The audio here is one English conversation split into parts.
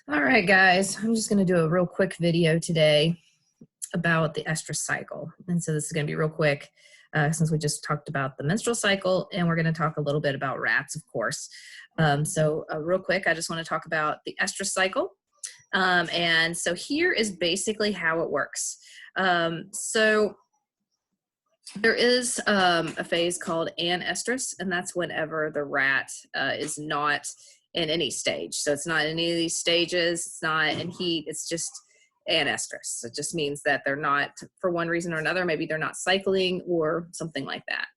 All right, guys, I'm just going to do a real quick video today about the estrus cycle. And so this is going to be real quick since we just talked about the menstrual cycle, and we're going to talk a little bit about rats, of course. Real quick, I just want to talk about the estrus cycle. And so here is basically how it works. There is a phase called anestrus, and that's whenever the rat is not in any stage. So it's not in any of these stages, it's not in heat, it's just anestrus. It just means that they're not, for one reason or another, maybe they're not cycling or something like that.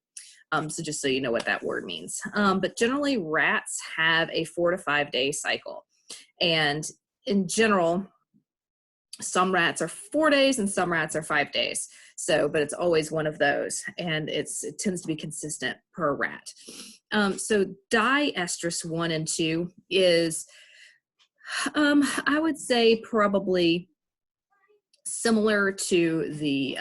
So just so you know what that word means. But generally rats have a 4 to 5 day cycle. And in general, some rats are 4 days and some rats are 5 days. But it's always one of those, and it tends to be consistent per rat. So diestrus 1 and 2 is, I would say, probably similar to the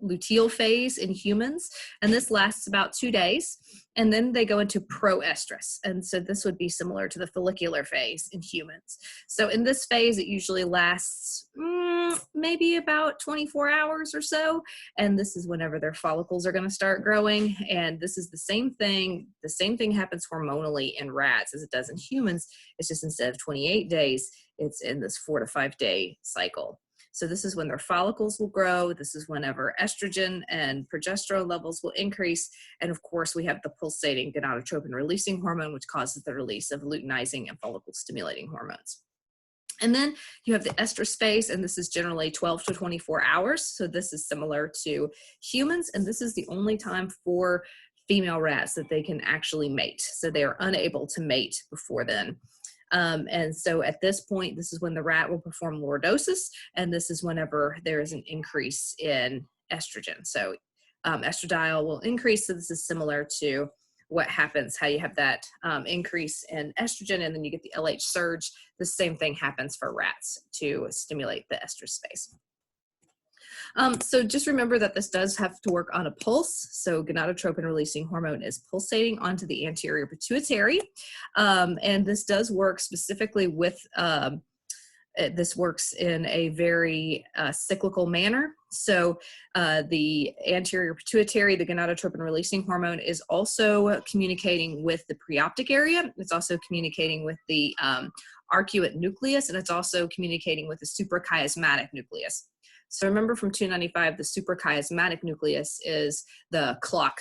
luteal phase in humans, and this lasts about 2 days, and then they go into proestrus, and so this would be similar to the follicular phase in humans. So in this phase, it usually lasts maybe about 24 hours or so, and this is whenever their follicles are going to start growing. And this is the same thing happens hormonally in rats as it does in humans. It's just instead of 28 days, it's in this 4 to 5 day cycle. So this is when their follicles will grow. This is whenever estrogen and progesterone levels will increase. And of course, we have the pulsating gonadotropin releasing hormone, which causes the release of luteinizing and follicle stimulating hormones. And then you have the estrus phase, and this is generally 12 to 24 hours. So this is similar to humans, and this is the only time for female rats that they can actually mate. So they are unable to mate before then. And so at this point, this is when the rat will perform lordosis, and this is whenever there is an increase in estrogen. So estradiol will increase, so this is similar to what happens, how you have that increase in estrogen, and then you get the LH surge. The same thing happens for rats to stimulate the estrus phase. So just remember that this does have to work on a pulse. So gonadotropin releasing hormone is pulsating onto the anterior pituitary. And this does work specifically with, this works in a very cyclical manner. So the anterior pituitary, the gonadotropin releasing hormone, is also communicating with the preoptic area. It's also communicating with the arcuate nucleus, and it's also communicating with the suprachiasmatic nucleus. So remember from 295, the suprachiasmatic nucleus is the clock,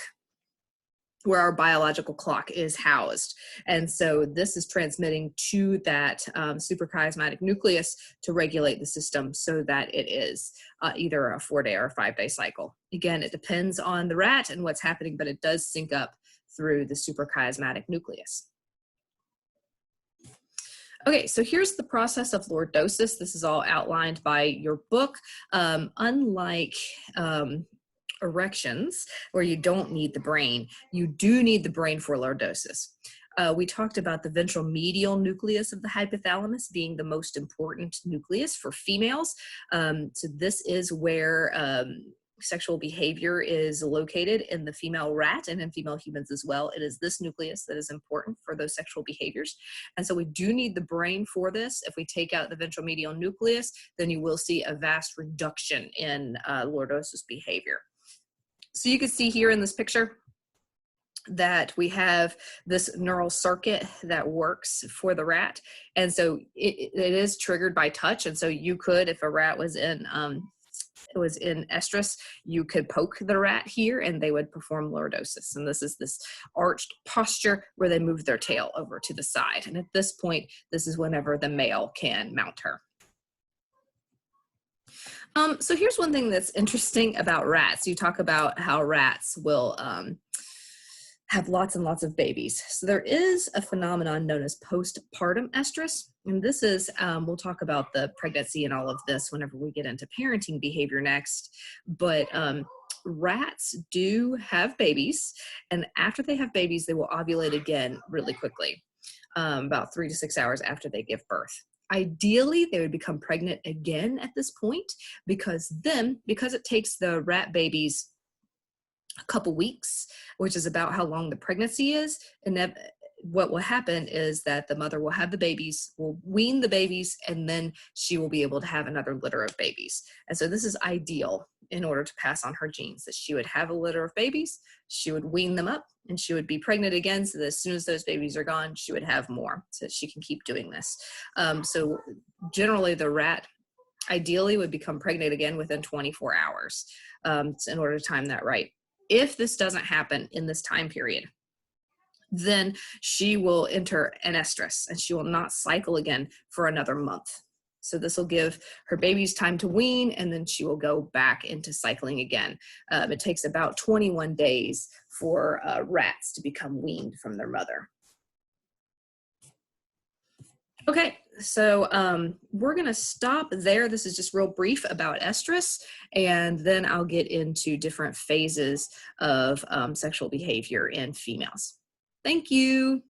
where our biological clock is housed. And so this is transmitting to that suprachiasmatic nucleus to regulate the system so that it is either a 4 day or a 5 day cycle. Again, it depends on the rat and what's happening, but it does sync up through the suprachiasmatic nucleus. Okay, so here's the process of lordosis. This is all outlined by your book. Unlike erections, where you don't need the brain, you do need the brain for lordosis. We talked about the ventral medial nucleus of the hypothalamus being the most important nucleus for females. So this is where sexual behavior is located in the female rat and in female humans as well. It is this nucleus that is important for those sexual behaviors. And so we do need the brain for this. If we take out the ventral medial nucleus, then you will see a vast reduction in lordosis behavior. So you can see here in this picture that we have this neural circuit that works for the rat. And so it is triggered by touch. And so you could, if a rat was in estrus, you could poke the rat here and they would perform lordosis. And this is this arched posture where they move their tail over to the side. And at this point, this is whenever the male can mount her. So here's one thing that's interesting about rats. You talk about how rats will have lots and lots of babies. So there is a phenomenon known as postpartum estrus. And this is, we'll talk about the pregnancy and all of this whenever we get into parenting behavior next. But rats do have babies. And after they have babies, they will ovulate again really quickly, about 3 to 6 hours after they give birth. Ideally, they would become pregnant again at this point, because it takes the rat babies a couple weeks, which is about how long the pregnancy is, and what will happen is that the mother will have the babies, will wean the babies, and then she will be able to have another litter of babies. And so this is ideal in order to pass on her genes, that she would have a litter of babies, she would wean them up, and she would be pregnant again, so that as soon as those babies are gone, she would have more, so she can keep doing this. So generally the rat ideally would become pregnant again within 24 hours in order to time that right. If this doesn't happen in this time period, then she will enter an estrus and she will not cycle again for another month. So this will give her babies time to wean, and then she will go back into cycling again. It takes about 21 days for rats to become weaned from their mother. Okay, so we're going to stop there. This is just real brief about estrus, and then I'll get into different phases of sexual behavior in females. Thank you.